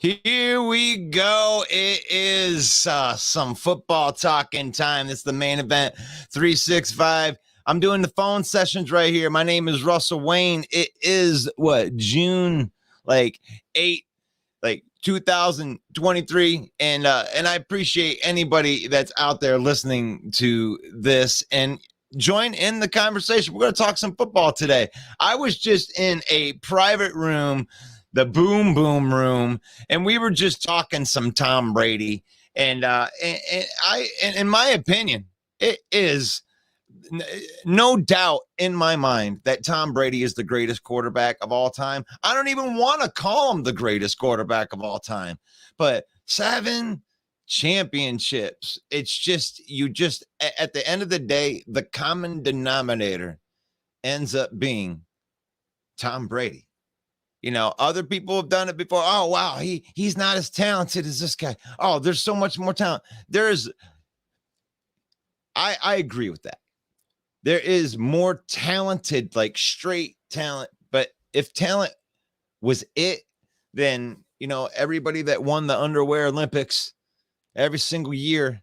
Here we go. It is some football talking time. This is the main event, 365. I'm doing the phone sessions right here. My name is Russell Wayne. It is June 8, 2023, and I appreciate anybody that's out there listening to this and join in the conversation. We're going to talk some football today. I was just in a private room, the boom room, and we were just talking some Tom Brady, and in my opinion, it is no doubt in my mind that Tom Brady is the greatest quarterback of all time. I don't even want to call him the greatest quarterback of all time, but 7 championships. It's just, at the end of the day, the common denominator ends up being Tom Brady. You know, other people have done it before. Oh, wow, he's not as talented as this guy. Oh, there's so much more talent. I agree with that. There is more talented, straight talent. But if talent was it, then, everybody that won the underwear Olympics every single year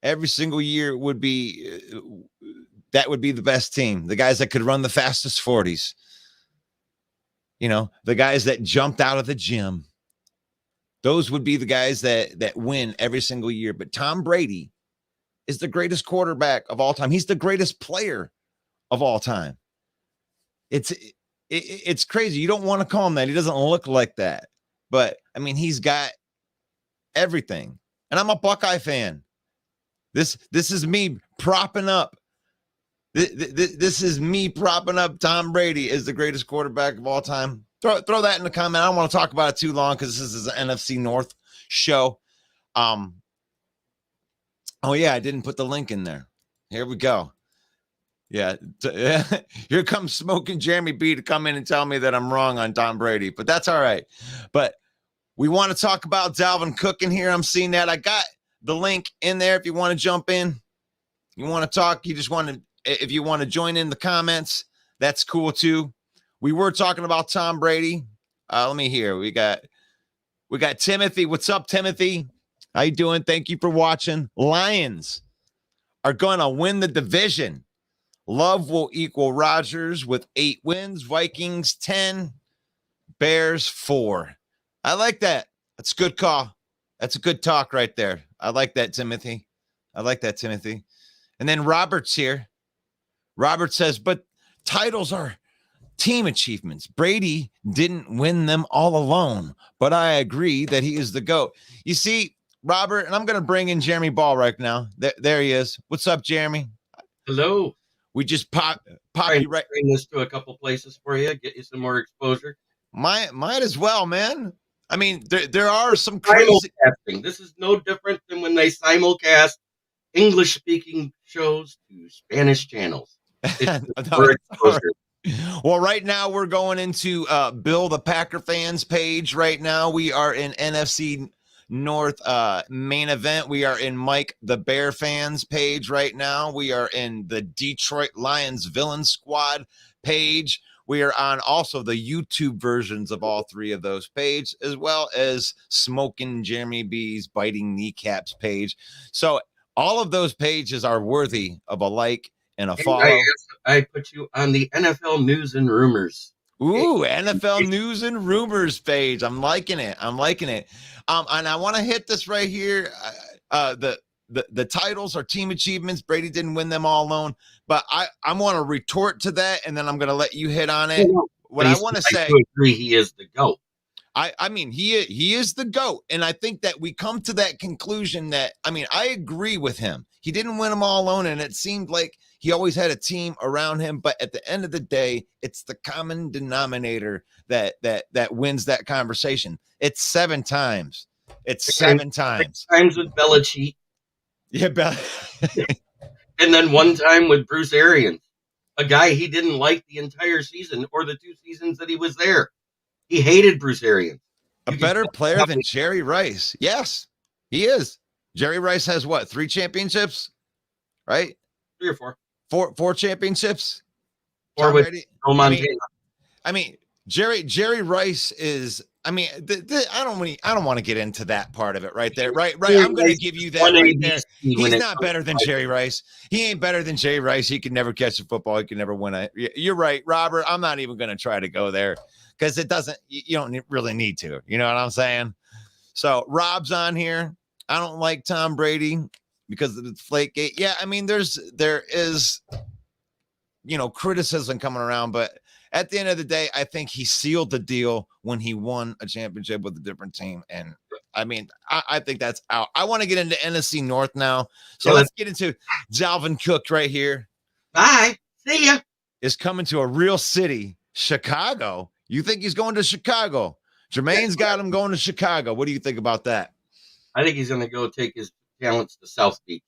would be, that would be the best team. The guys that could run the fastest 40s. The guys that jumped out of the gym, those would be the guys that win every single year. But Tom Brady is the greatest quarterback of all time. He's the greatest player of all time. It's crazy. You don't want to call him that. He doesn't look like that. But, he's got everything. And I'm a Buckeye fan. This is me propping up. This is me propping up Tom Brady as the greatest quarterback of all time. Throw that in the comment. I don't want to talk about it too long because this is an NFC North show. Oh yeah, I didn't put the link in there. Here we go. Yeah, here comes Smoking Jeremy B to come in and tell me that I'm wrong on Tom Brady, but that's all right. But we want to talk about Dalvin Cook in here. I'm seeing that. I got the link in there if you want to jump in. You want to talk, if you want to join in the comments, that's cool too. We were talking about Tom Brady. Let me hear. We got Timothy. What's up, Timothy? How you doing? Thank you for watching. Lions are going to win the division. Love will equal Rodgers with 8 wins. Vikings 10. Bears 4. I like that. That's a good call. That's a good talk right there. I like that, Timothy. I like that, Timothy. And then Robert's here. Robert says, but titles are team achievements. Brady didn't win them all alone, but I agree that he is the GOAT. You see, Robert, and I'm going to bring in Jeremy Ball right now. There he is. What's up, Jeremy? Hello. We just pop you right. Bring this to a couple places for you, get you some more exposure. Might as well, man. I mean, there are some crazy. Simulcasting. This is no different than when they simulcast English-speaking shows to Spanish channels. It's exposure. Well, right now we're going into Bill the Packer fans page. Right now we are in NFC North main event. We are in Mike the Bear fans page right now. We are in the Detroit Lions villain squad page. We are on also the YouTube versions of all three of those pages, as well as Smoking Jeremy B's Biting Kneecaps page. So all of those pages are worthy of a like and a follow. I put you on the NFL News and Rumors. Ooh, NFL News and Rumors page. I'm liking it. I'm liking it. And I want to hit this right here. The titles are team achievements. Brady didn't win them all alone. But I want to retort to that, and then I'm going to let you hit on it. What I want to say, I agree, he is the GOAT. I mean, he is the GOAT. And I think that we come to that conclusion that, I mean, I agree with him. He didn't win them all alone, and it seemed like he always had a team around him. But at the end of the day, it's the common denominator that wins that conversation. It's 7 times. It's 7 times. 6 times with Belichick. Yeah, And then 1 time with Bruce Arians, a guy he didn't like the entire season or the 2 seasons that he was there. He hated Bruce Arians. A better player than Jerry Rice. Yes, he is. Jerry Rice has what, 3 championships? Right? 3 or 4. 4 championships? 4 with Montana. I mean, Jerry Rice is, I mean, I don't want to get into that part of it right there. Right. I'm going to give you that right there. He's not better than Jerry Rice. He ain't better than Jerry Rice. He can never catch a football. He can never win it. You're right, Robert. I'm not even going to try to go there because it doesn't, you don't really need to. You know what I'm saying? So Rob's on here. I don't like Tom Brady because of the Deflategate. Yeah, I mean, there is, criticism coming around, but at the end of the day, I think he sealed the deal when he won a championship with a different team. And I mean, I think that's out. I want to get into NFC North now. So let's get into Dalvin Cook right here. Bye. See ya. Is coming to a real city, Chicago. You think he's going to Chicago? Jermaine's got him going to Chicago. What do you think about that? I think he's going to go take his talents to South Beach.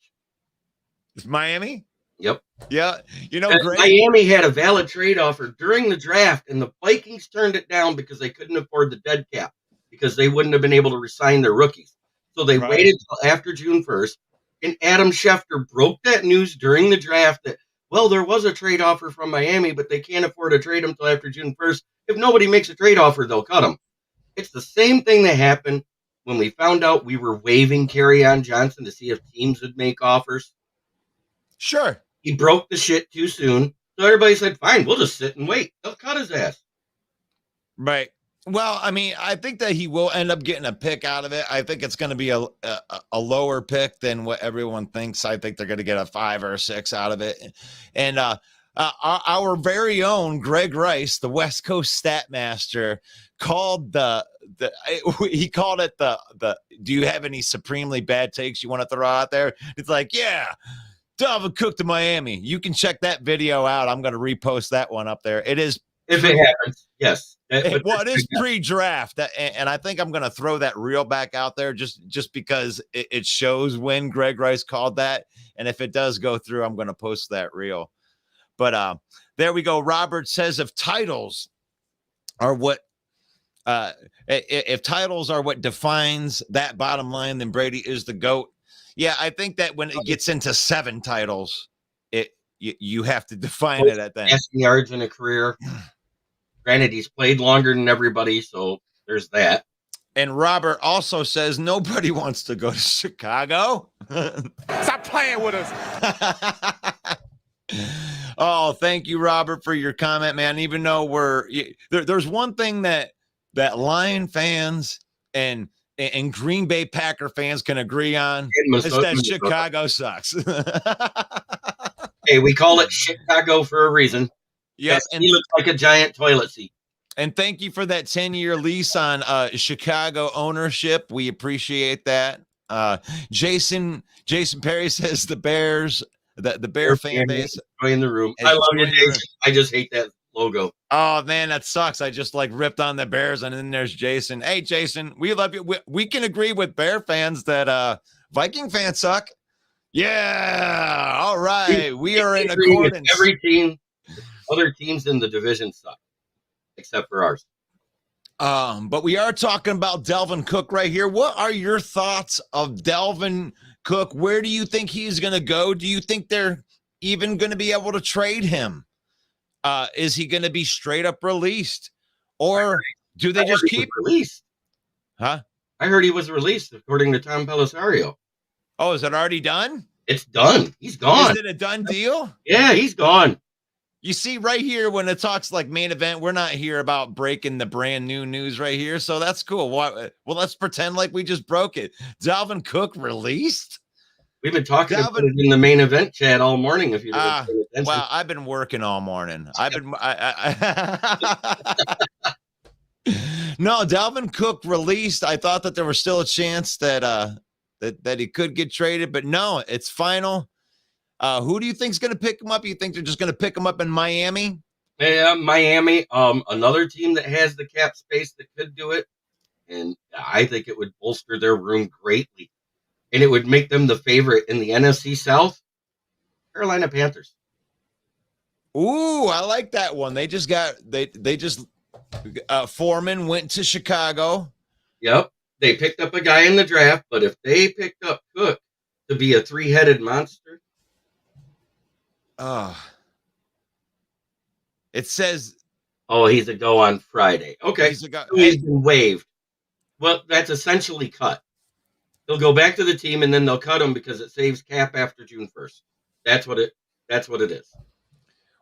It's Miami? Yep. Yeah. Great. Miami had a valid trade offer during the draft, and the Vikings turned it down because they couldn't afford the dead cap because they wouldn't have been able to resign their rookies. So they waited till after June 1st, and Adam Schefter broke that news during the draft that, well, there was a trade offer from Miami, but they can't afford to trade him till after June 1st. If nobody makes a trade offer, they'll cut him. It's the same thing that happened when we found out we were waiving Kerryon Johnson to see if teams would make offers. Sure. He broke the shit too soon. So everybody said, fine, we'll just sit and wait. They'll cut his ass. Right. Well, I mean, I think that he will end up getting a pick out of it. I think it's going to be a lower pick than what everyone thinks. I think they're going to get a 5 or a 6 out of it. And our very own Greg Rice, the West Coast stat master, called he called it the do you have any supremely bad takes you want to throw out there? It's like, yeah, Dalvin Cook to Miami. You can check that video out. I'm going to repost that one up there. It is. If it happens, yes. Well, it is pre-draft, and I think I'm going to throw that reel back out there just because it shows when Greg Rice called that, and if it does go through, I'm going to post that reel. But there we go. Robert says if titles are what defines that bottom line, then Brady is the GOAT. Yeah, I think that when it gets into 7 titles, you have to define it at that. Passing yards in a career. Granted, he's played longer than everybody, so there's that. And Robert also says nobody wants to go to Chicago. Stop playing with us. Oh, thank you, Robert, for your comment, man. Even though there's one thing that Lion fans and Green Bay Packer fans can agree on is that Chicago sucks. Hey, we call it Chicago for a reason. Yes, and he looks like a giant toilet seat. And thank you for that 10-year lease on Chicago ownership. We appreciate that. Jason Perry says the Bears, the Bear fan base in the room. I love you, Jason. I just hate that logo. Oh man, that sucks. I just like ripped on the Bears, and then there's Jason. Hey, Jason, we love you. We can agree with Bear fans that Viking fans suck. Yeah, all right. We are in accordance. Every team, other teams in the division suck, except for ours. But we are talking about Dalvin Cook right here. What are your thoughts of Dalvin Cook? Where do you think he's going to go? Do you think they're even going to be able to trade him? Is he going to be straight up released, or do they just keep released? Huh? I heard he was released according to Tom Pelissero. Oh, is it already done? It's done. He's gone. Is it a done deal? Yeah, he's gone. You see, right here, when it talks like main event, we're not here about breaking the brand new news right here. So that's cool. Well, let's pretend like we just broke it. Dalvin Cook released? We've been talking about it in the main event chat all morning. If you well, I've been working all morning. I've been No, Dalvin Cook released. I thought that there was still a chance that that he could get traded, but no, it's final. Who do you think is going to pick him up? You think they're just going to pick him up in Miami? Yeah, Miami. Another team that has the cap space that could do it, and I think it would bolster their room greatly, and it would make them the favorite in the NFC South. Carolina Panthers. Ooh, I like that one. They just Foreman went to Chicago. Yep, they picked up a guy in the draft, but if they picked up Cook to be a three-headed monster. It says, he's a go on Friday. Okay, he's been waived. Well, that's essentially cut. He'll go back to the team, and then they'll cut him because it saves cap after June 1st. That's what it is.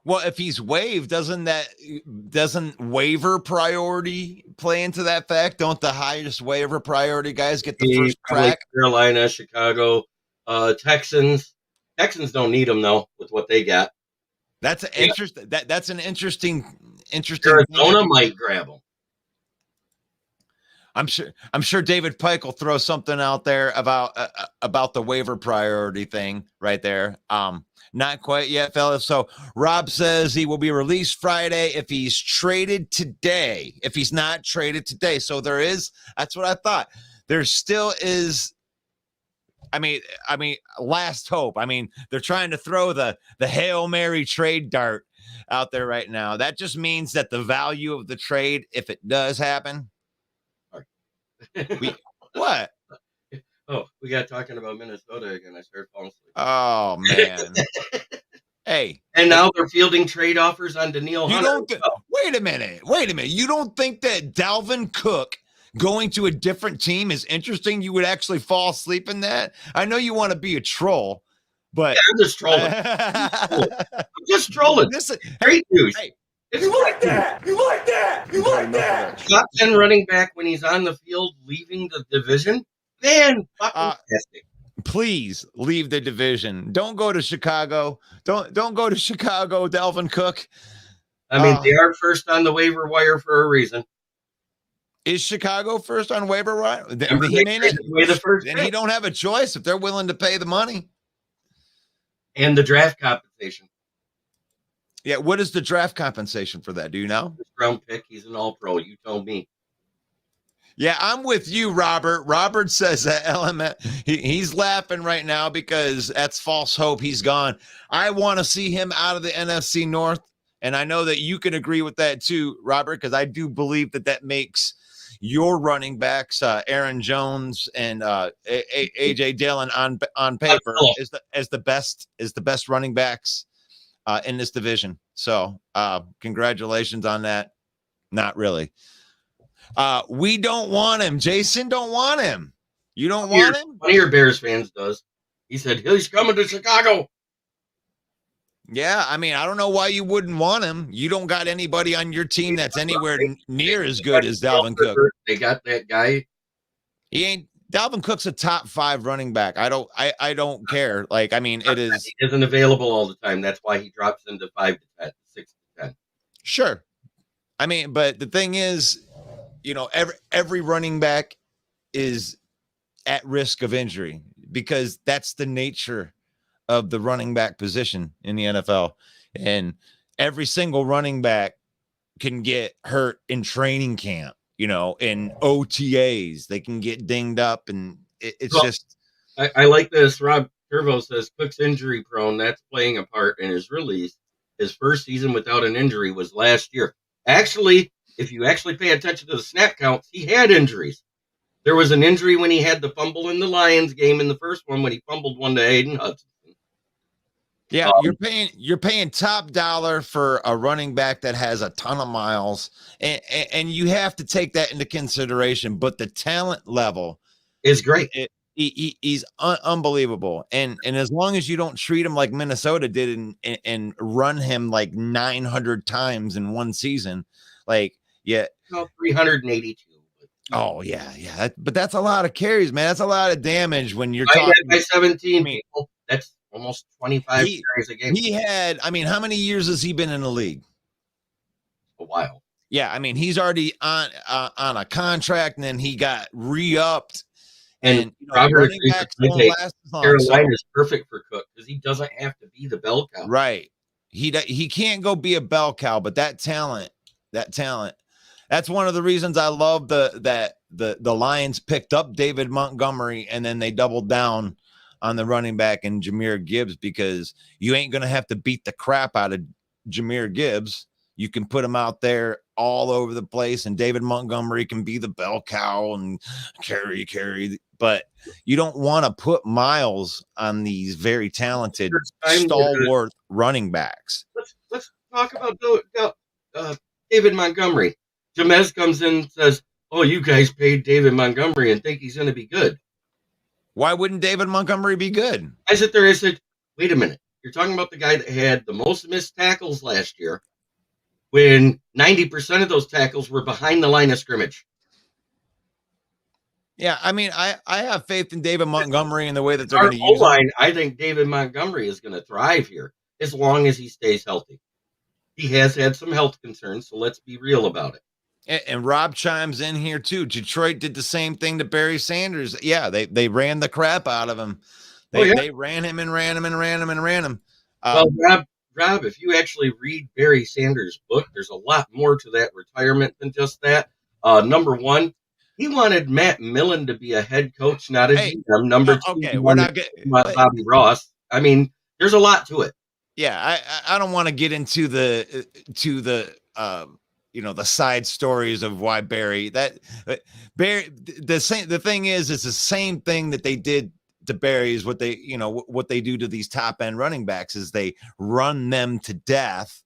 Well, if he's waived, doesn't waiver priority play into that fact? Don't the highest waiver priority guys get the first crack? Carolina, Chicago, Texans. Texans don't need him though with what they got. That's an interesting. That's an interesting. Arizona might grab him. I'm sure David Pike will throw something out there about the waiver priority thing right there. Not quite yet, fellas. So Rob says he will be released Friday if he's traded today. If he's not traded today, so that's what I thought. There still is. I mean, last hope. I mean, they're trying to throw the Hail Mary trade dart out there right now. That just means that the value of the trade, if it does happen. What? Oh, we got talking about Minnesota again. I started falling asleep. Oh man. Hey. And now they're fielding trade offers on Daniil Hunter. Wait a minute. You don't think that Dalvin Cook going to a different team is interesting? You would actually fall asleep in that? I know you want to be a troll, but I'm just trolling. I'm just trolling. This is great news. Hey, you like that? Top 10 running back when he's on the field leaving the division? Man, fantastic. Please leave the division. Don't go to Chicago. Don't go to Chicago, Dalvin Cook. I mean, they are first on the waiver wire for a reason. Is Chicago first on waiver wire? Then he don't have a choice if they're willing to pay the money. And the draft compensation. Yeah, what is the draft compensation for that? Do you know? First round pick. He's an all-pro. You told me. Yeah, I'm with you, Robert. Robert says that element. He's laughing right now because that's false hope. He's gone. I want to see him out of the NFC North, and I know that you can agree with that too, Robert, because I do believe that makes your running backs, Aaron Jones and AJ Dillon on paper is the best running backs in this division. So congratulations on that. Not really. We don't want him. Jason don't want him. You don't want him? One of your Bears fans does. He said he's coming to Chicago. Yeah, I mean, I don't know why you wouldn't want him. You don't got anybody on your team that's anywhere near as good as Dalvin Cook. They got that guy He ain't. Dalvin Cook's a top 5 running back. I don't care. Like, I mean, it is. He isn't available all the time. That's why he drops into 5 to 10, 6 to 10. Sure. I mean, but the thing is, every running back is at risk of injury because that's the nature of the running back position in the NFL. And every single running back can get hurt in training camp, in OTAs. They can get dinged up, and it's just. I like this. Rob Curvo says Cook's injury prone. That's playing a part in his release. His first season without an injury was last year. Actually, if you actually pay attention to the snap counts, he had injuries. There was an injury when he had the fumble in the Lions game in the first one when he fumbled one to Aiden Hudson. Yeah, you're paying top dollar for a running back that has a ton of miles, and you have to take that into consideration. But the talent level is great. He's unbelievable, and as long as you don't treat him like Minnesota did and run him like 900 times in one season, like 382. Oh yeah, but that's a lot of carries, man. That's a lot of damage when you're talking by 17 people. That's almost 25 carries a game. He had, how many years has he been in the league? A while. Yeah, he's already on a contract, and then he got re-upped. And Robert Carolina is perfect for Cook because he doesn't have to be the bell cow. Right. He can't go be a bell cow, but that talent. That's one of the reasons I love the Lions picked up David Montgomery, and then they doubled down on the running back and Jahmyr Gibbs, because you ain't going to have to beat the crap out of Jahmyr Gibbs. You can put him out there all over the place, and David Montgomery can be the bell cow and carry. But you don't want to put miles on these very talented, stalwart running backs. Let's talk about David Montgomery. Jamez comes in and says, "Oh, you guys paid David Montgomery and think he's going to be good." Why wouldn't David Montgomery be good? I sit there and said, wait a minute. You're talking about the guy that had the most missed tackles last year when 90% of those tackles were behind the line of scrimmage. Yeah, I have faith in David Montgomery and the way that they're going to use him. I think David Montgomery is going to thrive here as long as he stays healthy. He has had some health concerns, so let's be real about it. And Rob chimes in here too. Detroit did the same thing to Barry Sanders. Yeah, they ran the crap out of him. They ran him and ran him and ran him and ran him. Well, Rob, if you actually read Barry Sanders' book, there's a lot more to that retirement than just that. Number one, he wanted Matt Millen to be a head coach, not a GM. Number two, okay, we're not getting Bobby Ross. There's a lot to it. Yeah, I don't want to get into the the side stories of why Barry. The thing is, it's the same thing that they did to Barry is what they do to these top end running backs is they run them to death,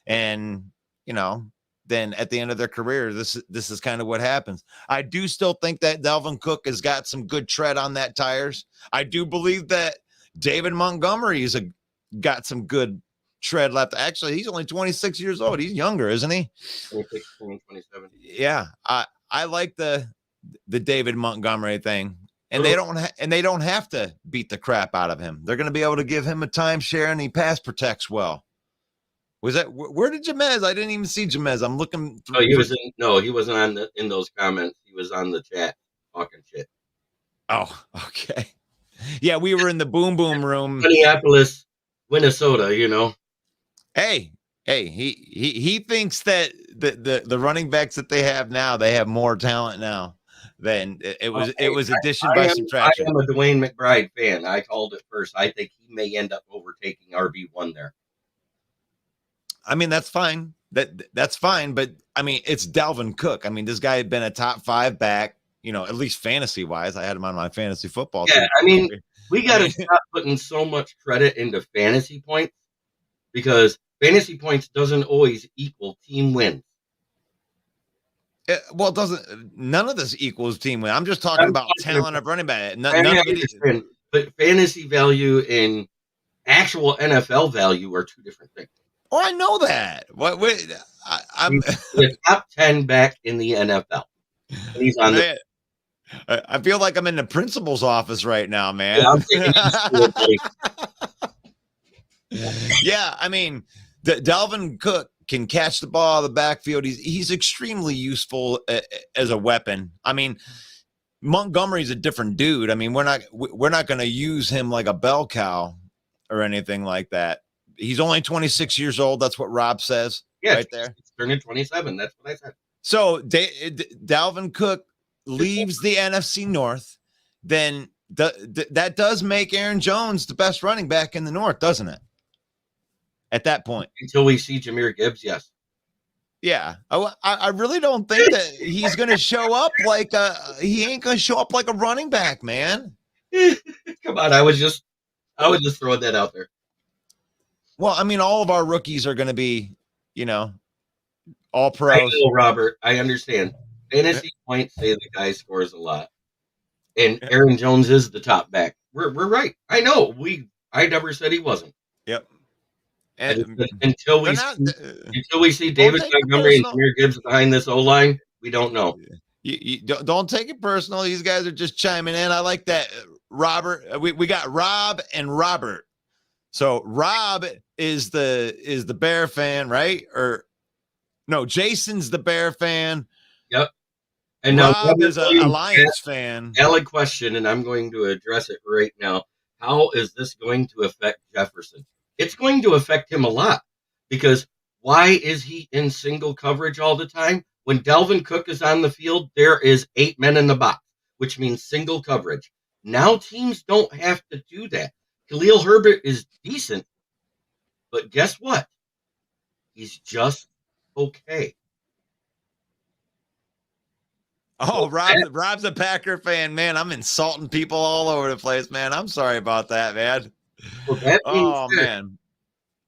and then at the end of their career, this is kind of what happens. I do still think that Dalvin Cook has got some good tread on that tires. I do believe that David Montgomery got some good tread left. Actually, he's only 26 years old. He's younger, isn't he? 26, 27. Yeah, I like the David Montgomery thing, and they don't have to beat the crap out of him. They're going to be able to give him a timeshare, and he pass protects well. Was that where did Jamez? I didn't even see Jamez. I'm looking. He wasn't in those comments. He was on the chat talking shit. Oh, okay. Yeah, we were in the boom room. Minneapolis, Minnesota, Hey, he thinks that the running backs that they have now, they have more talent now than it was addition by subtraction. I am a Dwayne McBride fan. I called it first. I think he may end up overtaking RB1 there. That's fine. That's fine, but it's Dalvin Cook. This guy had been a top 5 back, at least fantasy wise. I had him on my fantasy football team. Yeah, we got to stop putting so much credit into fantasy points because fantasy points doesn't always equal team wins. Well, it doesn't. None of this equals team win. I'm just talking about talent of running back. None of it. But fantasy value and actual NFL value are two different things. Oh, I know that. I'm the top 10 back in the NFL. And he's on the I feel like I'm in the principal's office right now, man. Yeah, I'm taking it to school, buddy. Yeah, I mean, Dalvin Cook can catch the ball out of the backfield. He's extremely useful as a weapon. I mean, Montgomery's a different dude. I mean, we're not going to use him like a bell cow or anything like that. He's only 26 years old. That's what Rob says right there. He's turning 27. That's what I said. So Dalvin Cook leaves the NFC North, then that does make Aaron Jones the best running back in the North, doesn't it? At that point, until we see Jahmyr Gibbs, yes. Yeah, I really don't think that he's going to show up like he ain't going to show up like a running back, man. Come on, I was just throwing that out there. Well, I mean, all of our rookies are going to be, all pros. I know, Robert. I understand. Fantasy points say the guy scores a lot, and Aaron Jones is the top back. We're right. I know. I never said he wasn't. Yep. And until we see David Montgomery and Jahmyr Gibbs behind this O-line, we don't know. You don't take it personal. These guys are just chiming in. I like that, Robert. We got Rob and Robert. So Rob is the Bear fan, right? Or no, Jason's the Bear fan. Yep. And now Rob is a Lions fan. Valid question, and I'm going to address it right now. How is this going to affect Jefferson? It's going to affect him a lot, because why is he in single coverage all the time? When Dalvin Cook is on the field, there is 8 men in the box, which means single coverage. Now teams don't have to do that. Khalil Herbert is decent, but guess what? He's just okay. Oh, Rob's a Packer fan, man. I'm insulting people all over the place, man. I'm sorry about that, man. Well,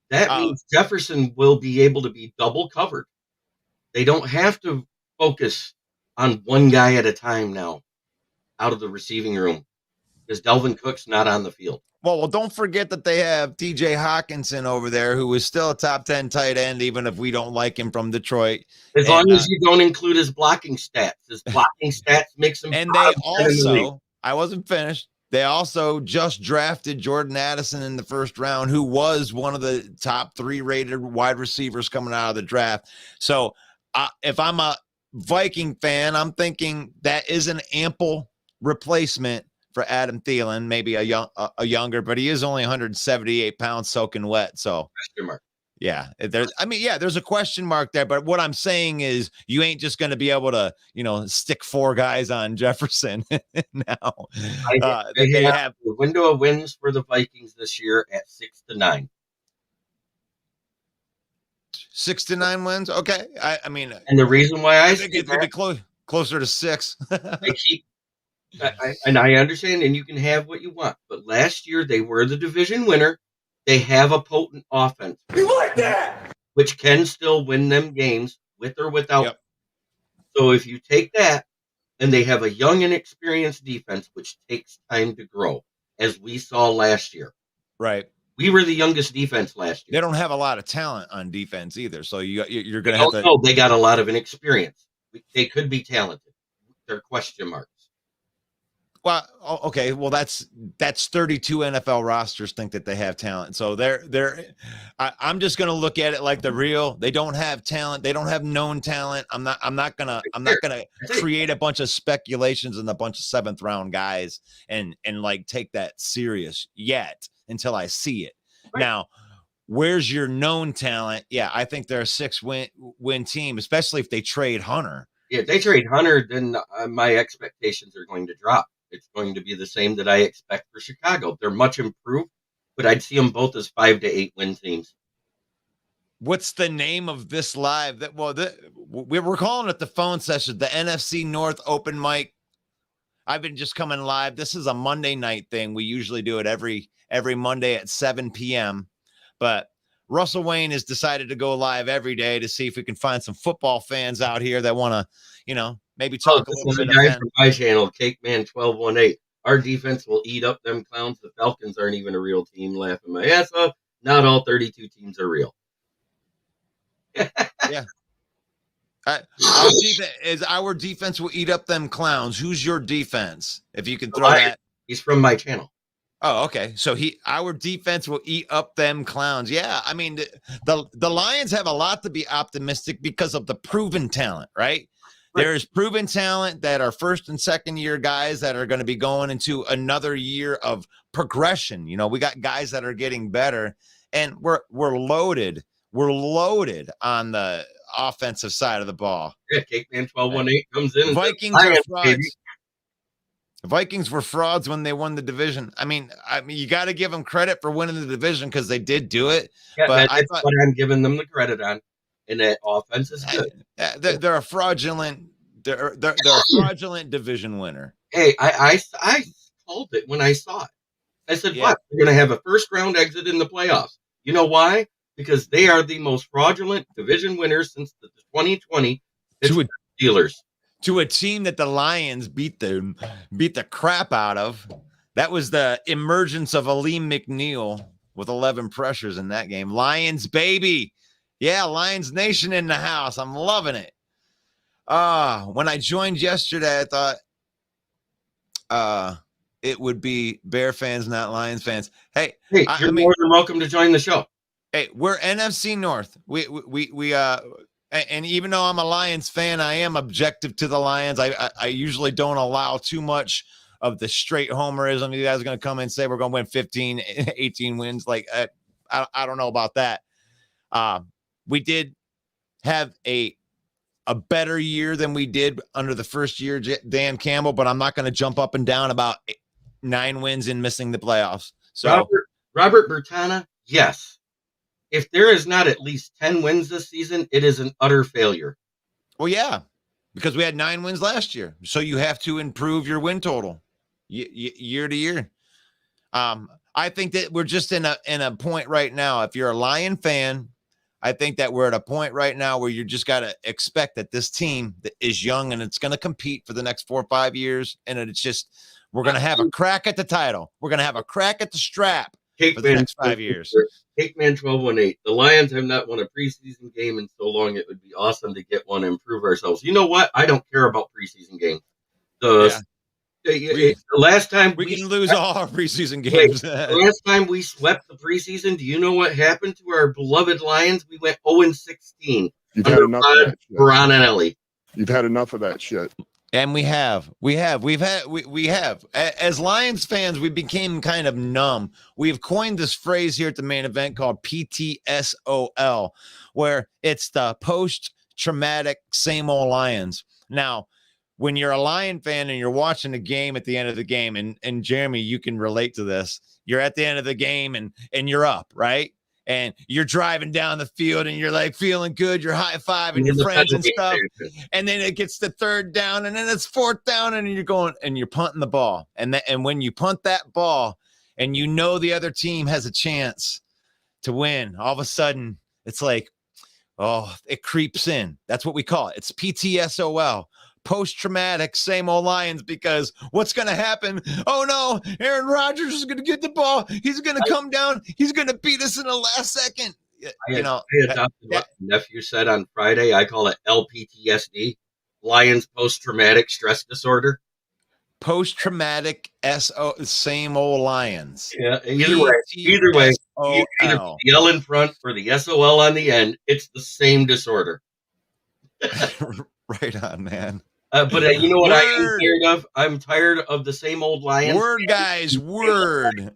that means Jefferson will be able to be double covered. They don't have to focus on one guy at a time now out of the receiving room, because Dalvin Cook's not on the field. Well, don't forget that they have TJ Hawkinson over there, who is still a top 10 tight end, even if we don't like him from Detroit. As long as you don't include his blocking stats. His blocking stats makes him. And they also, I wasn't finished. They also just drafted Jordan Addison in the first round, who was one of the top 3 rated wide receivers coming out of the draft. So if I'm a Viking fan, I'm thinking that is an ample replacement for Adam Thielen, maybe a younger, but he is only 178 pounds soaking wet. So yeah, there's a question mark there. But what I'm saying is, you ain't just going to be able to, stick 4 guys on Jefferson now. They have the window of wins for the Vikings this year at 6-9. 6-9 wins. Okay. I mean, and the reason why I think it's going to be closer to 6. And I understand, and you can have what you want. But last year, they were the division winner. They have a potent offense. You like that? Which can still win them games with or without. Yep. So if you take that, and they have a young and experienced defense, which takes time to grow, as we saw last year. Right. We were the youngest defense last year. They don't have a lot of talent on defense either. So you're going to have to. No, they got a lot of inexperience. They could be talented. They're question marks. Well, okay. Well, that's 32 NFL rosters think that they have talent. So I'm just going to look at it like they don't have talent. They don't have known talent. I'm not going to create a bunch of speculations and a bunch of 7th round guys and like take that serious yet until I see it. Right. Now, where's your known talent? Yeah. I think they're a 6-win team, especially if they trade Hunter. Yeah. If they trade Hunter, then my expectations are going to drop. It's going to be the same that I expect for Chicago. They're much improved, but I'd see them both as 5 to 8 win teams. What's the name of this live? We're calling it the phone session, the NFC North Open Mic. I've been just coming live. This is a Monday night thing. We usually do it every Monday at 7 p.m. But Russell Wayne has decided to go live every day to see if we can find some football fans out here that want to, maybe talk a little bit. This is a guy from my channel, Cake Man 1218. Our defense will eat up them clowns. The Falcons aren't even a real team. Laughing my ass off. Not all 32 teams are real. Yeah. Our defense will eat up them clowns. Who's your defense? If you can throw Lions. that. He's from my channel. Oh, okay. So our defense will eat up them clowns. Yeah, I mean the Lions have a lot to be optimistic because of the proven talent, right? There's proven talent that are first and second year guys that are going to be going into another year of progression. You know, we got guys that are getting better, and we're loaded. We're loaded on the offensive side of the ball. Yeah, Cake Man 1218 comes in. Vikings are frauds. The Vikings were frauds when they won the division. I mean, you got to give them credit for winning the division because they did do it. Yeah, but that's what I'm giving them the credit on. And that offense is good. They're a fraudulent. They're a fraudulent division winner. Hey, I called it when I saw it. I said, "What? They're going to have a first round exit in the playoffs." You know why? Because they are the most fraudulent division winners since the 2020 Steelers. To a team that the Lions beat the crap out of. That was the emergence of Aleem McNeil with 11 pressures in that game. Lions, baby. Yeah, Lions Nation in the house. I'm loving it. When I joined yesterday, I thought it would be Bear fans, not Lions fans. Hey, you're more than welcome to join the show. Hey, we're NFC North. We and even though I'm a Lions fan, I am objective to the Lions. I usually don't allow too much of the straight homerism. You guys are going to come and say we're going to win 15, 18 wins. Like, I don't know about that. We did have a better year than we did under the first year, Dan Campbell, but I'm not going to jump up and down about 9 wins and missing the playoffs. So Robert Bertana, yes. If there is not at least 10 wins this season, it is an utter failure. Well, yeah, because we had 9 wins last year. So you have to improve your win total year to year. I think that we're just in a point right now. If you're a Lion fan, I think that we're at a point right now where you just got to expect that this team that is young and it's going to compete for the next 4 or 5 years. And it's just, we're going to have a crack at the title. We're going to have a crack at the strap for the next 5 years. Cake Man 1218. The Lions have not won a preseason game in so long. It would be awesome to get one and improve ourselves. You know what? I don't care about preseason games. The last time we can lose all our preseason games. The last time we swept the preseason, do you know what happened to our beloved Lions? We went 0-16. You've had enough of that shit. Veronelli. You've had enough of that shit. And we have. As Lions fans, we became kind of numb. We've coined this phrase here at the main event called PTSOL, where it's the post-traumatic same old Lions. Now, when you're a Lion fan and you're watching the game at the end of the game, and Jeremy, you can relate to this. You're at the end of the game and you're up, right? And you're driving down the field and you're like feeling good. You're high-fiving your friends and stuff. And then it gets to 3rd down and then it's 4th down and you're going and you're punting the ball. And when you punt that ball and you know the other team has a chance to win, all of a sudden it's like, oh, it creeps in. That's what we call it. It's PTSOL. Post-traumatic, same old Lions, because what's going to happen? Oh, no, Aaron Rodgers is going to get the ball. He's going to come down. He's going to beat us in the last second. I adopted what my nephew said on Friday. I call it LPTSD, Lions Post-Traumatic Stress Disorder. Post-traumatic same old Lions. Yeah, either way, either the L in front or the SOL on the end, it's the same disorder. Right on, man. But you know what I am tired of? I'm tired of the same old Lions. Word, guys, word.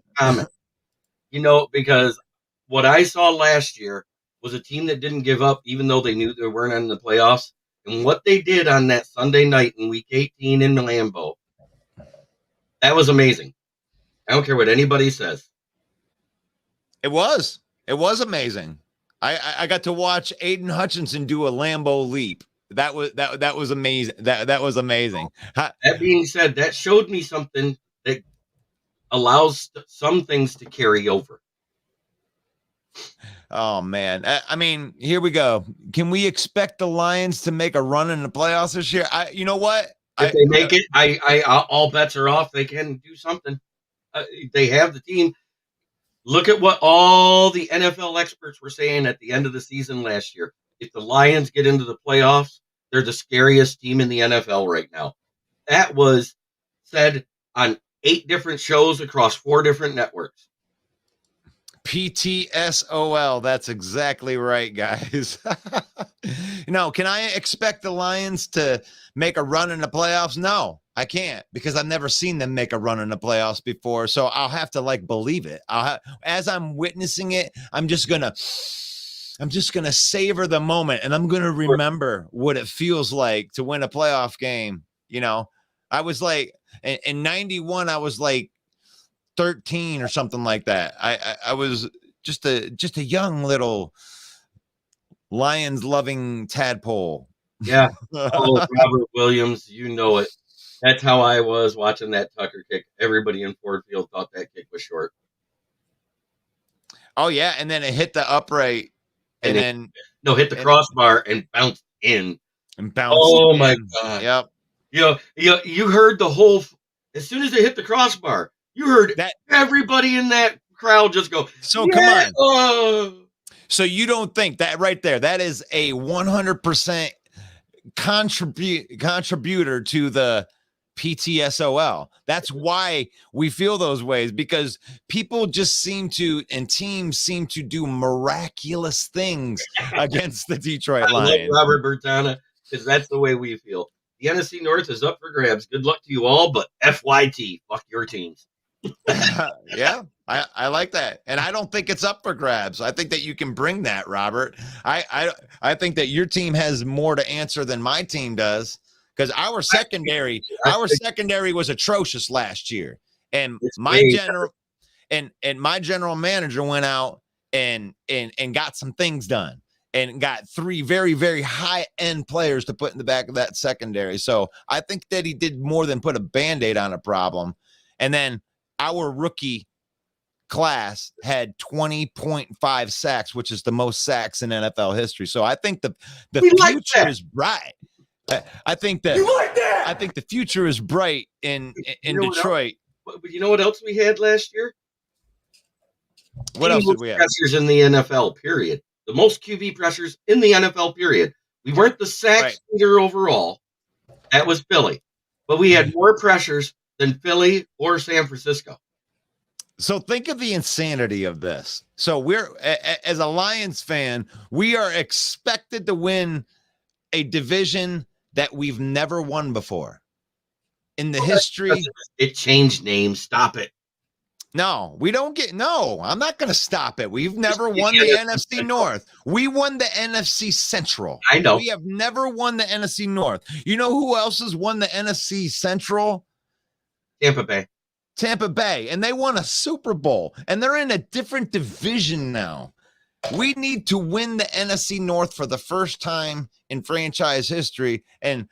You know, because what I saw last year was a team that didn't give up, even though they knew they weren't in the playoffs. And what they did on that Sunday night in Week 18 in Lambeau, that was amazing. I don't care what anybody says. It was amazing. I got to watch Aiden Hutchinson do a Lambeau leap. That was amazing. That was amazing. That being said, that showed me something that allows some things to carry over. Oh man. I mean, here we go. Can we expect the Lions to make a run in the playoffs this year? You know what? If they make it, I all bets are off. They can do something. They have the team. Look at what all the NFL experts were saying at the end of the season last year. If the Lions get into the playoffs, they're the scariest team in the NFL right now. That was said on 8 different shows across 4 different networks. PTSOL. That's exactly right, guys. Can I expect the Lions to make a run in the playoffs? No, I can't, because I've never seen them make a run in the playoffs before. So I'll have to believe it. As I'm witnessing it, I'm just gonna savor the moment, and I'm gonna remember what it feels like to win a playoff game. I was in 91, I was 13 or something like that. I was just a young little Lions loving tadpole. Yeah. Oh, Robert Williams, you know it. That's how I was watching that Tucker kick. Everybody in Ford Field thought that kick was short. Oh yeah, and then it hit the upright, and then hit the crossbar and bounced in. Oh my God! Yep. You heard the whole. As soon as it hit the crossbar, you heard that everybody in that crowd just go. So come on. So you don't think that right there? That is a 100% contributor to the PTSOL. That's why we feel those ways, because people just and teams seem to do miraculous things against the Detroit Lions. Love Robert Bertana, because that's the way we feel. The NFC North is up for grabs. Good luck to you all, but FYT, fuck your teams. Yeah, I like that, and I don't think it's up for grabs. I think that you can bring that, Robert. I think that your team has more to answer than my team does, because our secondary was atrocious last year, and my general manager went out and got some things done, and got 3 very, very high-end players to put in the back of that secondary. So I think that he did more than put a Band-Aid on a problem. And then our rookie class had 20.5 sacks, which is the most sacks in NFL history. So I think the future is bright. I think the future is bright in Detroit. But you know what else we had last year? What else did we have? Pressures in the NFL, period. The most QB pressures in the NFL, period. We weren't the sack leader overall. That was Philly. But we had more pressures than Philly or San Francisco. So think of the insanity of this. So we're, as a Lions fan, we are expected to win a division that we've never won before in the history. It changed names. Stop it. No, we don't get. No, I'm not going to stop it. We've never won the NFC North. We won the NFC Central. I know. We have never won the NFC North. You know who else has won the NFC Central? Tampa Bay. And they won a Super Bowl, and they're in a different division now. We need to win the NFC North for the first time in franchise history. And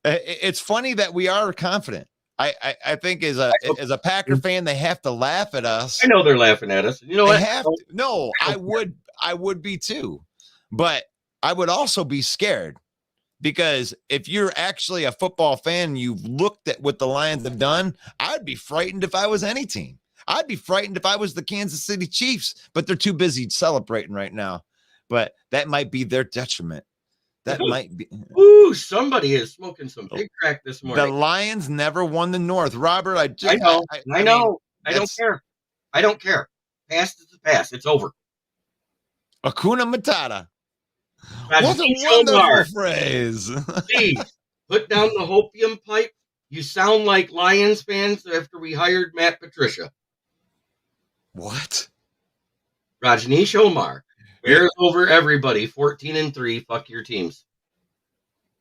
it's funny that we are confident. I think as a Packer fan, they have to laugh at us. I know they're laughing at us. You know what? No, I would be too, but I would also be scared, because if you're actually a football fan and you've looked at what the Lions have done, I'd be frightened if I was any team. I'd be frightened if I was the Kansas City Chiefs, but they're too busy celebrating right now. But that might be their detriment. That might be. Ooh, somebody is smoking some big crack this morning. The Lions never won the North, Robert. I know. I know. I don't care. I don't care. Past is the past. It's over. Hakuna Matata. What a wonderful phrase. Please put down the hopium pipe. You sound like Lions fans after we hired Matt Patricia. What? Rajneesh Omar. Bears over everybody, 14-3. Fuck your teams.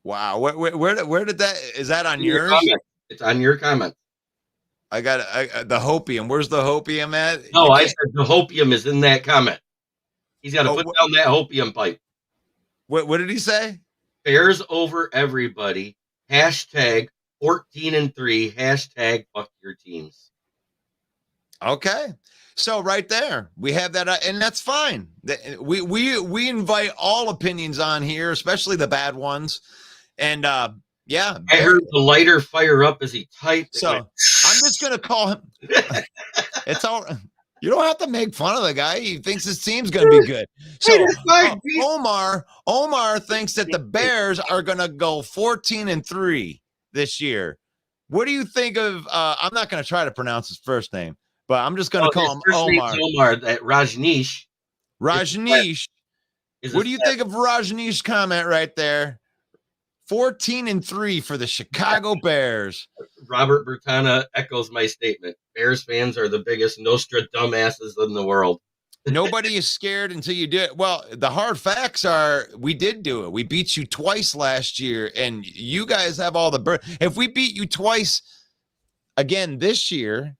Wow. Where did that? Is that on yours? It's on your comment. I got the hopium. Where's the hopium at? No, I said the hopium is in that comment. He's got to put down that hopium pipe. What did he say? Bears over everybody. Hashtag 14-3. Hashtag fuck your teams. Okay. So right there, we have that, and that's fine. We invite all opinions on here, especially the bad ones. And yeah, I heard the lighter fire up as he typed. So I'm just gonna call him. It's all. You don't have to make fun of the guy. He thinks his team's going to be good. So that's fine, Pete. Omar thinks that the Bears are going to go 14-3 this year. What do you think of? I'm not going to try to pronounce his first name, but I'm just going to call him Omar. Omar. That Rajneesh. Rajneesh. What do you think of Rajneesh's comment right there? 14-3 for the Chicago Bears. Robert Bertana echoes my statement. Bears fans are the biggest Nostradamuses in the world. Nobody is scared until you do it. Well, the hard facts are we did do it. We beat you twice last year, and you guys have all the if we beat you twice again this year,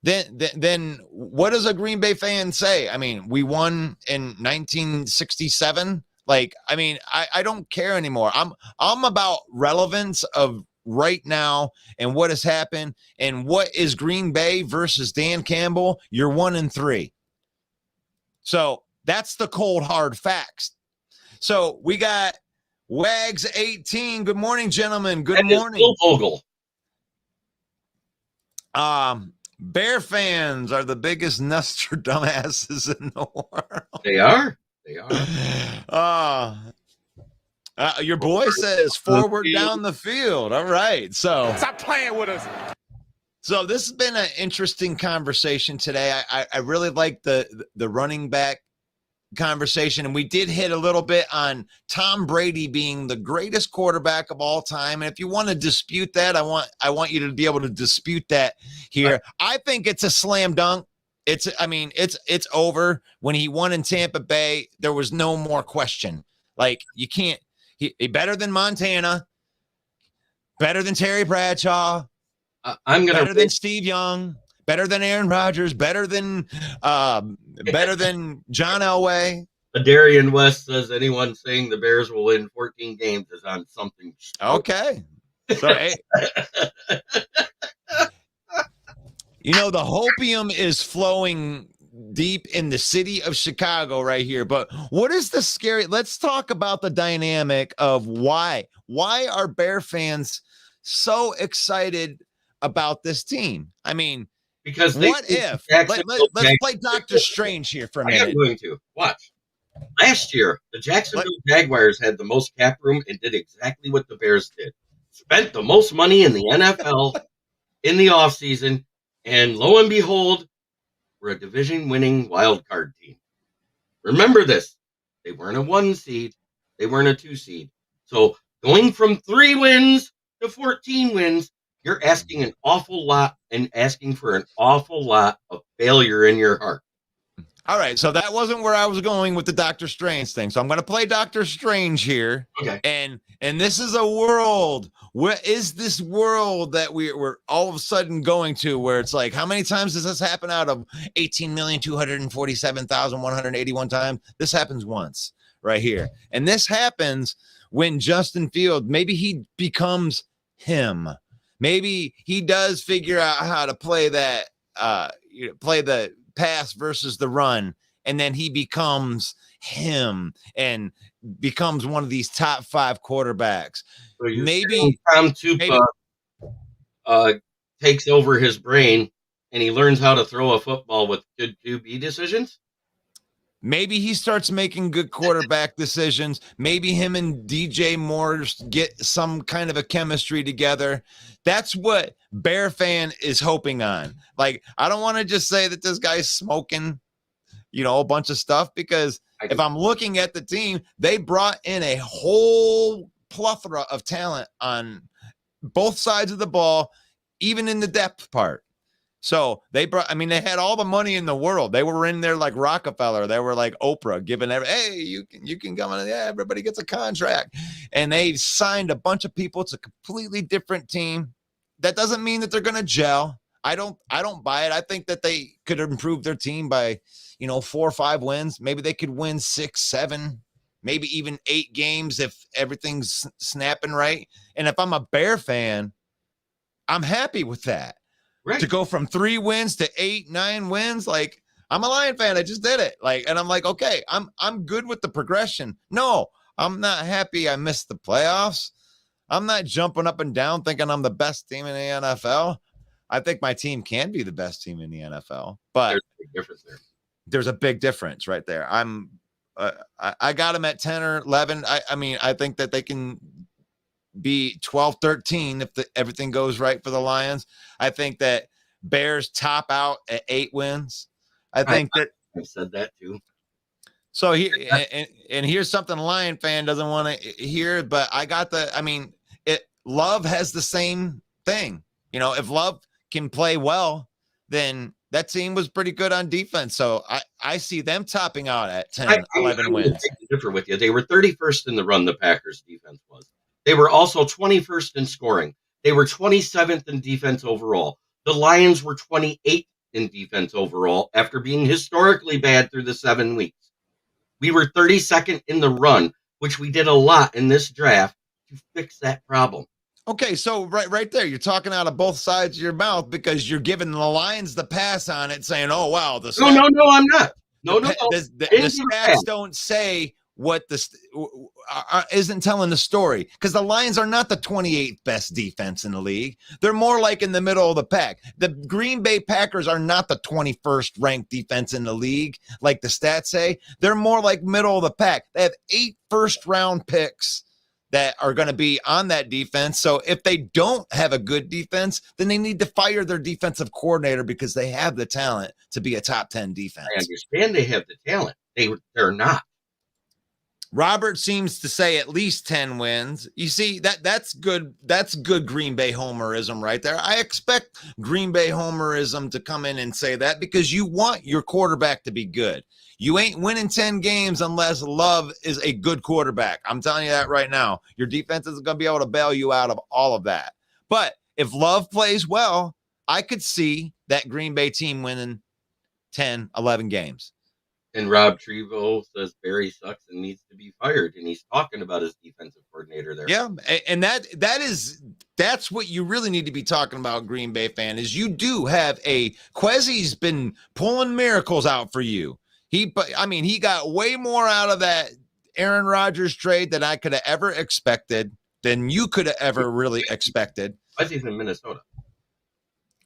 then what does a Green Bay fan say? I mean, we won in 1967. Like, I mean, I don't care anymore. I'm about relevance of right now and what has happened and what is Green Bay versus Dan Campbell. You're 1-3. So that's the cold hard facts. So we got Wags 18. Good morning, gentlemen. Good morning. Bill Vogel. Bear fans are the biggest Nostradamuses in the world. They are. Your boy says forward down the field. All right. So Stop playing with us. So this has been an interesting conversation today. I really like the running back conversation, and we did hit a little bit on Tom Brady being the greatest quarterback of all time. And if you want to dispute that, I want you to be able to dispute that here. I think it's a slam dunk. It's over. When he won in Tampa Bay, there was no more question. Like, you can't. He better than Montana, better than Terry Bradshaw. Better than Steve Young, better than Aaron Rodgers, better than John Elway. Darian West says anyone saying the Bears will win 14 games is on something. Okay. So, hey, the hopium is flowing deep in the city of Chicago right here. But what is the scary? Let's talk about the dynamic of why are Bear fans so excited about this team? I mean, because what if let's play Dr. Strange here for a minute. I'm going to watch. Last year, the Jacksonville Jaguars had the most cap room and did exactly what the Bears did. Spent the most money in the NFL in the offseason, and lo and behold, we're a division-winning wild card team. Remember this. They weren't a 1 seed. They weren't a 2 seed. So going from 3 wins to 14 wins, you're asking an awful lot and asking for an awful lot of failure in your heart. All right, so that wasn't where I was going with the Doctor Strange thing. So I'm going to play Doctor Strange here. Okay. And this is a world. What is this world that we're all of a sudden going to where it's like, how many times does this happen out of 18,247,181 times? This happens once right here. And this happens when Justin Fields, maybe he becomes him. Maybe he does figure out how to play that, play the pass versus the run, and then he becomes him and becomes one of these top 5 quarterbacks. So maybe Tom Tupa takes over his brain and he learns how to throw a football with good QB decisions. Maybe he starts making good quarterback decisions. Maybe him and DJ Moore get some kind of a chemistry together. That's what Bear fan is hoping on. Like, I don't want to just say that this guy's smoking, a bunch of stuff, because if I'm looking at the team, they brought in a whole plethora of talent on both sides of the ball, even in the depth part. So they had all the money in the world. They were in there like Rockefeller. They were like Oprah, giving you can come in. Yeah, everybody gets a contract. And they signed a bunch of people. It's a completely different team. That doesn't mean that they're going to gel. I don't buy it. I think that they could improve their team by, 4 or 5 wins. Maybe they could win 6, 7, maybe even 8 games if everything's snapping right. And if I'm a Bear fan, I'm happy with that. Right. To go from 3 wins to 8, 9 wins, like, I'm a Lion fan. I just did it. And I'm like, okay, I'm good with the progression. No, I'm not happy I missed the playoffs. I'm not jumping up and down thinking I'm the best team in the NFL. I think my team can be the best team in the NFL, but There's a big difference there. There's a big difference right there. I got them at 10 or 11. I mean, I think that they can be 12, 13 if everything goes right for the Lions. I think that Bears top out at 8 wins. I think that I've said that too. So and here's something a Lion fan doesn't want to hear, but Love has the same thing. You know, if Love can play well, then that team was pretty good on defense. So I see them topping out at 10, 11 wins. I differ with you. They were 31st in the run, the Packers defense was. They were also 21st in scoring. They were 27th in defense overall. The Lions were 28th in defense overall after being historically bad through the 7 weeks. We were 32nd in the run, which we did a lot in this draft to fix that problem. Okay, so right there, you're talking out of both sides of your mouth because you're giving the Lions the pass on it, saying, "Oh wow, the stats, no, I'm not. No. The stats don't say what isn't telling the story because the Lions are not the 28th best defense in the league. They're more like in the middle of the pack. The Green Bay Packers are not the 21st ranked defense in the league, like the stats say. They're more like middle of the pack. They have 8 first-round picks that are going to be on that defense. So if they don't have a good defense, then they need to fire their defensive coordinator because they have the talent to be a top 10 defense. I understand they have the talent. They're not. Robert seems to say at least 10 wins. You see, that's good. That's good Green Bay homerism right there. I expect Green Bay homerism to come in and say that because you want your quarterback to be good. You ain't winning 10 games unless Love is a good quarterback. I'm telling you that right now. Your defense is going to be able to bail you out of all of that. But if Love plays well, I could see that Green Bay team winning 10, 11 games. And Rob Trevo says Barry sucks and needs to be fired. And he's talking about his defensive coordinator there. Yeah. And that's what you really need to be talking about, Green Bay fan, is you do have Quezzy's been pulling miracles out for you. He got way more out of that Aaron Rodgers trade than I could have ever expected, than you could have ever really expected. Quezzy's in Minnesota.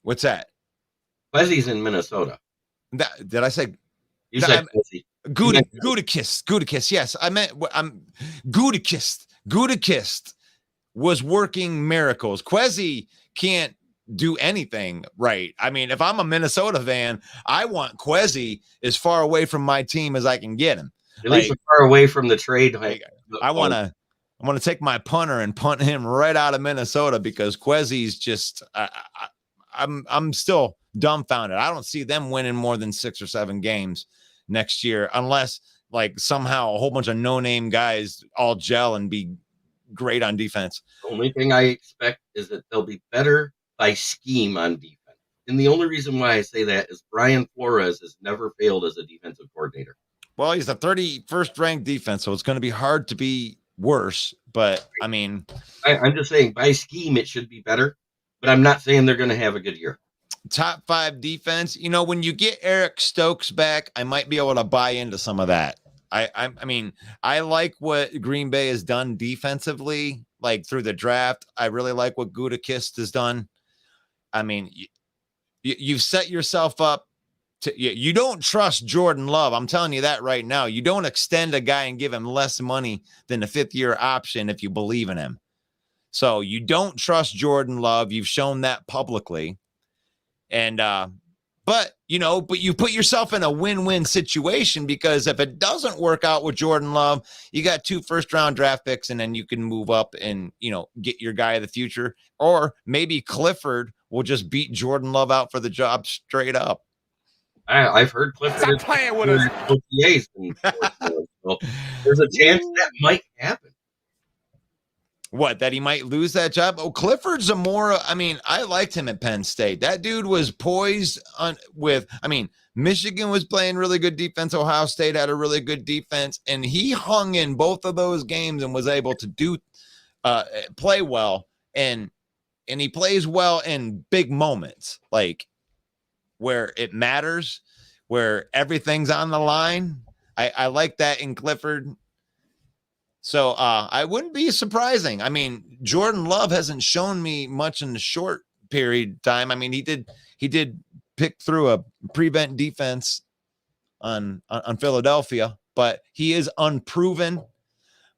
What's that? Quezzy's in Minnesota. Did I say? You said Quezzy. Gudakist. Yes, I meant Gudakist. Gudakist was working miracles. Quezzy can't do anything right. I mean, if I'm a Minnesota fan, I want Quezzy as far away from my team as I can get him. At least far away from the trade. I want to take my punter and punt him right out of Minnesota because Quezzy's just. I'm still dumbfounded. I don't see them winning more than 6 or 7 games next year unless somehow a whole bunch of no-name guys all gel and be great on defense. The only thing I expect is that they'll be better by scheme on defense. And the only reason why I say that is Brian Flores has never failed as a defensive coordinator. Well, he's the 31st ranked defense, so it's going to be hard to be worse. But I mean, I'm just saying by scheme, it should be better, but I'm not saying they're going to have a good year. Top 5 defense. You know, when you get Eric Stokes back, I might be able to buy into some of that. I mean, I like what Green Bay has done defensively, through the draft. I really like what Gudakist has done. I mean, you've set yourself up you don't trust Jordan Love. I'm telling you that right now. You don't extend a guy and give him less money than the 5th-year option if you believe in him. So you don't trust Jordan Love. You've shown that publicly. And, but you put yourself in a win-win situation because if it doesn't work out with Jordan Love, you got 2 first-round draft picks and then you can move up and, get your guy of the future. Or maybe Clifford will just beat Jordan Love out for the job straight up. I've heard Clifford playing with us. OTAs so there's a chance that might happen. What, that he might lose that job? Oh, Clifford's I liked him at Penn State. That dude was poised Michigan was playing really good defense. Ohio State had a really good defense, and he hung in both of those games and was able to play well. And he plays well in big moments, where it matters, where everything's on the line. I like that in Clifford. So I wouldn't be surprising. I mean, Jordan Love hasn't shown me much in the short period of time. I mean, he did pick through a prevent defense on Philadelphia, but he is unproven.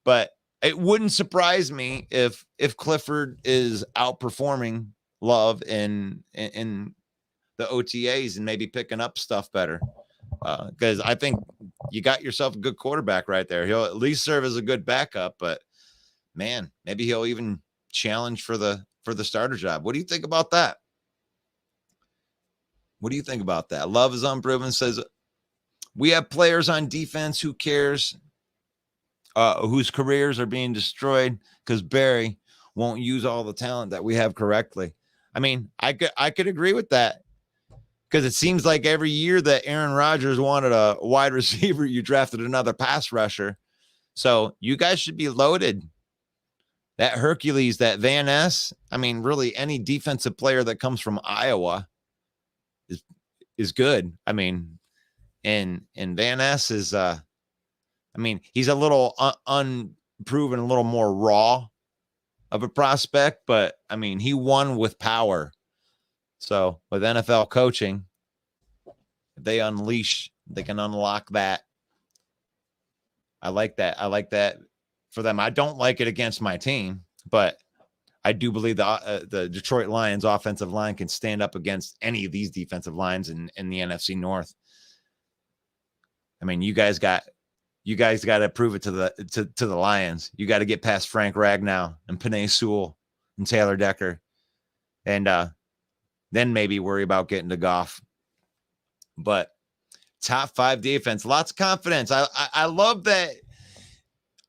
But it wouldn't surprise me if Clifford is outperforming Love in the OTAs and maybe picking up stuff better. Because I think you got yourself a good quarterback right there. He'll at least serve as a good backup, but man, maybe he'll even challenge for the starter job. What do you think about that? What do you think about that? Love is unproven, says we have players on defense. Who cares? Whose careers are being destroyed because Barry won't use all the talent that we have correctly. I mean, I could agree with that. Because it seems like every year that Aaron Rodgers wanted a wide receiver, you drafted another pass rusher. So you guys should be loaded. That Hercules, that Van Ness, I mean, really any defensive player that comes from Iowa is good. I mean, and Van Ness is, I mean, he's a little unproven, a little more raw of a prospect, but I mean, he won with power. So with NFL coaching, if they can unlock that. I like that. I like that for them. I don't like it against my team, but I do believe the Detroit Lions offensive line can stand up against any of these defensive lines in the NFC North. I mean, you guys got to prove it to the Lions. You got to get past Frank Ragnow and Penei Sewell and Taylor Decker. And, then maybe worry about getting to Goff. But top 5 defense, lots of confidence. I love that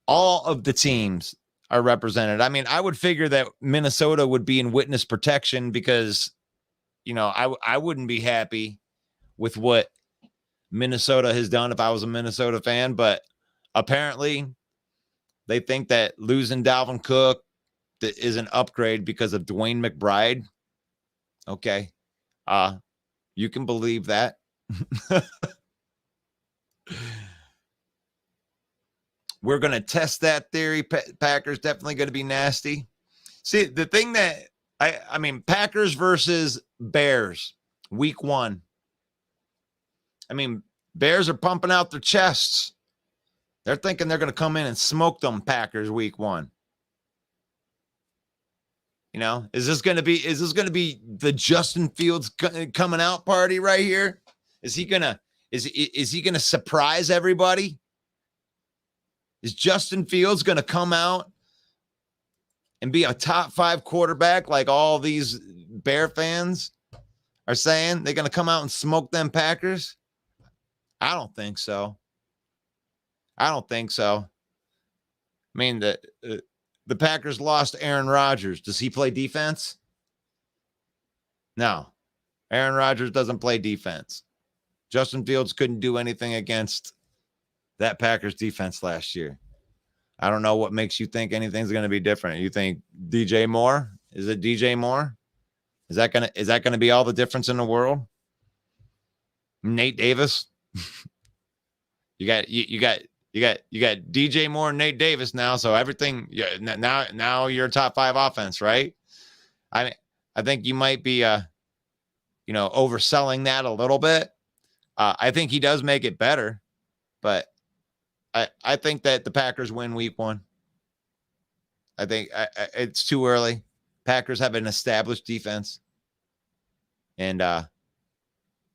all of the teams are represented. I mean, I would figure that Minnesota would be in witness protection because, you know, I wouldn't be happy with what Minnesota has done if I was a Minnesota fan. But apparently they think that losing Dalvin Cook is an upgrade because of Dwayne McBride. Okay. You can believe that. We're going to test that theory. Packers definitely going to be nasty. See, the thing that I mean, Packers versus Bears, week 1. I mean, Bears are pumping out their chests. They're thinking they're going to come in and smoke them Packers week 1. You know, is this going to be the Justin Fields coming out party right here? Is he going to surprise everybody? Is Justin Fields going to come out and be a top 5 quarterback like all these Bear fans are saying? They're going to come out and smoke them Packers? I don't think so. I mean, the Packers lost Aaron Rodgers. Does he play defense? No. Aaron Rodgers doesn't play defense. Justin Fields couldn't do anything against that Packers defense last year. I don't know what makes you think anything's going to be different. You think DJ Moore? Is it DJ Moore? Is that going to be all the difference in the world? Nate Davis? You got DJ Moore and Nate Davis now, so everything now you're a top 5 offense, right? I think you might be overselling that a little bit. I think he does make it better, but I think that the Packers win week 1. I think it's too early. Packers have an established defense, and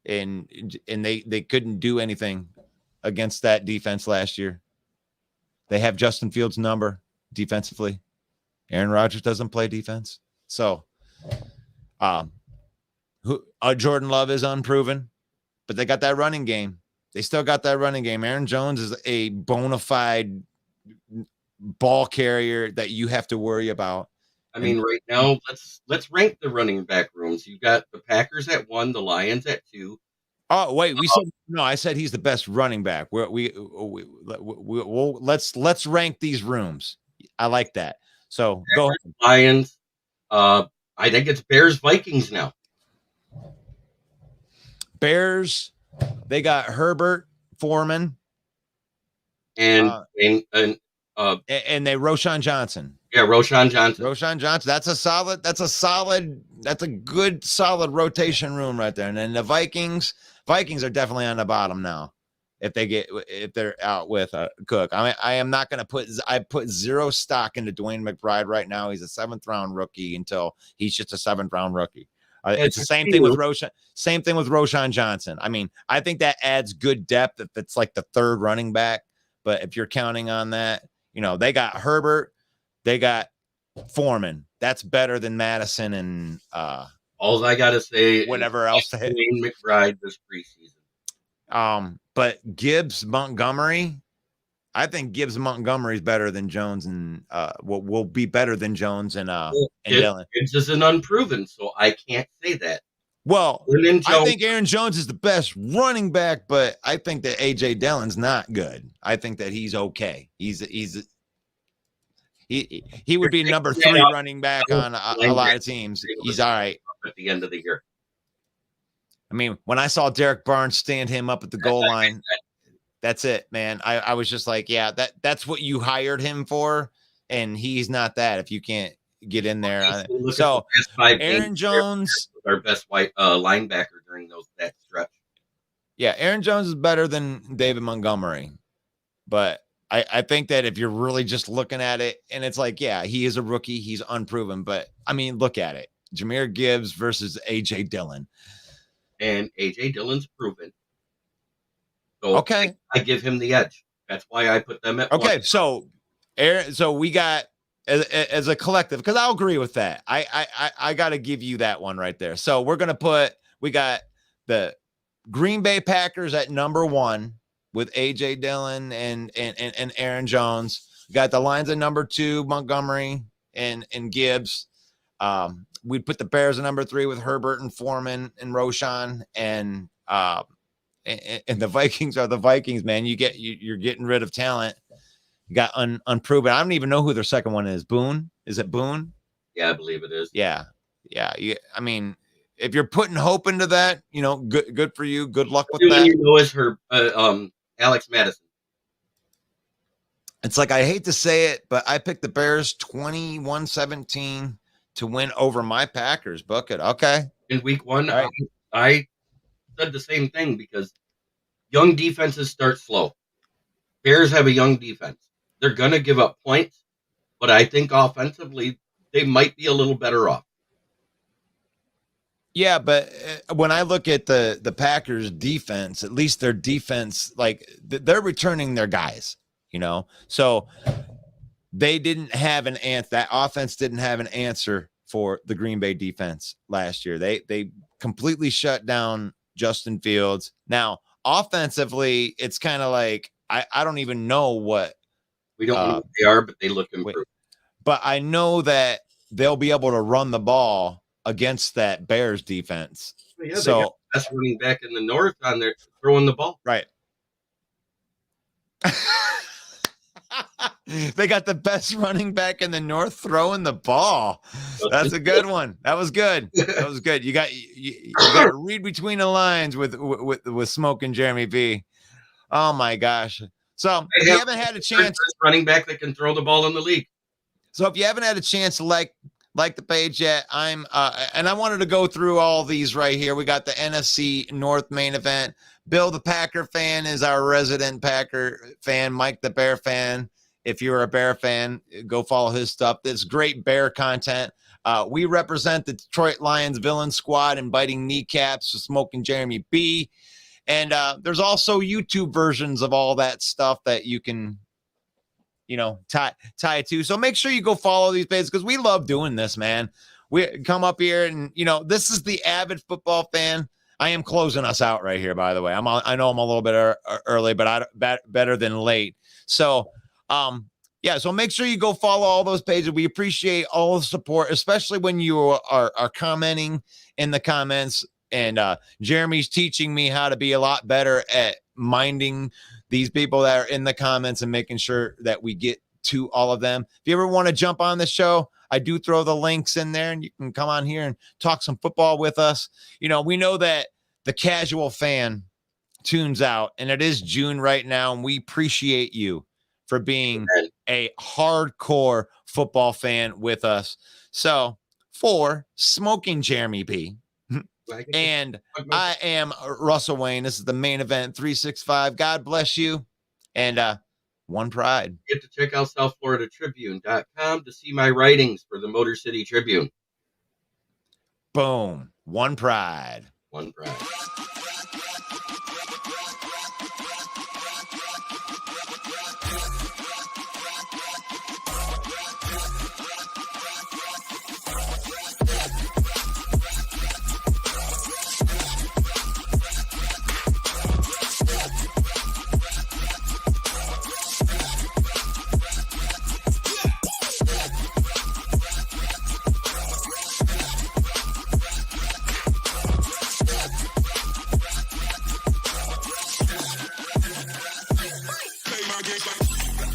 they couldn't do anything against that defense last year. They have Justin Fields' number defensively. Aaron Rodgers doesn't play defense. So Jordan Love is unproven, but they got that running game. They still got that running game. Aaron Jones is a bona fide ball carrier that you have to worry about. I mean, right now, let's rank the running back rooms. You got the Packers at 1, the Lions at 2. Oh wait, I said he's the best running back. Let's rank these rooms. I like that. So go ahead. Lions. I think it's Bears Vikings now. Bears. They got Herbert, Foreman, and they Roschon Johnson. Yeah, Roschon Johnson. Roschon Johnson. That's a solid that's a good solid rotation room right there. And then the Vikings are definitely on the bottom now. If they're out with Cook, I am not going to I put zero stock into Dwayne McBride right now. He's a 7th round rookie until he's just a 7th round rookie. It's the same thing with Roshan. Same thing with Roshan Johnson. I mean, I think that adds good depth if it's like the 3rd running back. But if you're counting on that, they got Herbert, they got Foreman. That's better than Madison and all I gotta say, whatever else to hit. Dwayne McBride this preseason. But Gibbs Montgomery, I think Gibbs Montgomery is better than Jones and will be better than Jones and Dillon. Gibbs isn't unproven, so I can't say that. Well, I think Aaron Jones is the best running back, but I think that AJ Dillon's not good. I think that he's okay. He would be number 3 running back on a lot of teams. He's all right at the end of the year. I mean, when I saw Derek Barnes stand him up at the goal line, that's it, man. I was just like, yeah, that's what you hired him for, and he's not that if you can't get in there. So Aaron Jones, our best white linebacker during that stretch. Yeah, Aaron Jones is better than David Montgomery, but I think that if you're really just looking at it, and it's like, yeah, he is a rookie, he's unproven, but I mean, look at it: Jahmyr Gibbs versus AJ Dillon. And AJ Dillon's proven. So okay, I give him the edge. That's why I put them at okay. 1. So we got as a collective, because I'll agree with that. I got to give you that one right there. So we got the Green Bay Packers at number 1 with AJ Dillon and Aaron Jones. We got the Lions at number 2, Montgomery and Gibbs. We'd put the Bears at number 3 with Herbert and Foreman and Roshan, and the Vikings are the Vikings, man. You're getting rid of talent. You got unproven. I don't even know who their second one is. Boone? Is it Boone? Yeah, I believe it is. Yeah. I mean, if you're putting hope into that, good for you. Good luck with that. Is her Alex Madison. It's like, I hate to say it, but I picked the Bears 21-17 to win over my Packers. Book it. Okay. In week 1, right. I said the same thing because young defenses start slow. Bears have a young defense. They're going to give up points, but I think offensively they might be a little better off. Yeah, but when I look at the Packers defense, at least their defense, like they're returning their guys, so they didn't have an answer. That offense didn't have an answer for the Green Bay defense last year. They completely shut down Justin Fields. Now, offensively, it's kind of like, I don't even know what. We don't know what they are, but they look improved. But I know that they'll be able to run the ball against that Bears defense. Well, yeah, so they got the best running back in the North on there throwing the ball. Right. They got the best running back in the North throwing the ball. That's a good one. That was good. That was good. You got to read between the lines with Smoke and Jeremy B. Oh my gosh. So if you haven't had a chance, running back that can throw the ball in the league. So if you haven't had a chance to like the page yet, and I wanted to go through all these right here. We got the NFC North main event. Bill, the Packer fan, is our resident Packer fan. Mike, the Bear fan. If you're a Bear fan, go follow his stuff. It's great Bear content. We represent the Detroit Lions villain squad and biting kneecaps with Smoking Jeremy B. And there's also YouTube versions of all that stuff that you can, tie it to. So make sure you go follow these pages because we love doing this, man. We come up here and, this is the avid football fan. I am closing us out right here, by the way. I know I'm a little bit early, but better than late. So, so make sure you go follow all those pages. We appreciate all the support, especially when you are commenting in the comments. And Jeremy's teaching me how to be a lot better at minding these people that are in the comments and making sure that we get to all of them. If you ever want to jump on the show, I do throw the links in there and you can come on here and talk some football with us. We know that the casual fan tunes out, and it is June right now, and we appreciate you for being a hardcore football fan with us. So for Smoking Jeremy P. And I am Russell Wayne. This is the Main Event 365. God bless you. And one pride. Get to check out SouthFloridaTribune.com to see my writings for the Motor City Tribune. Boom. One pride. One pride.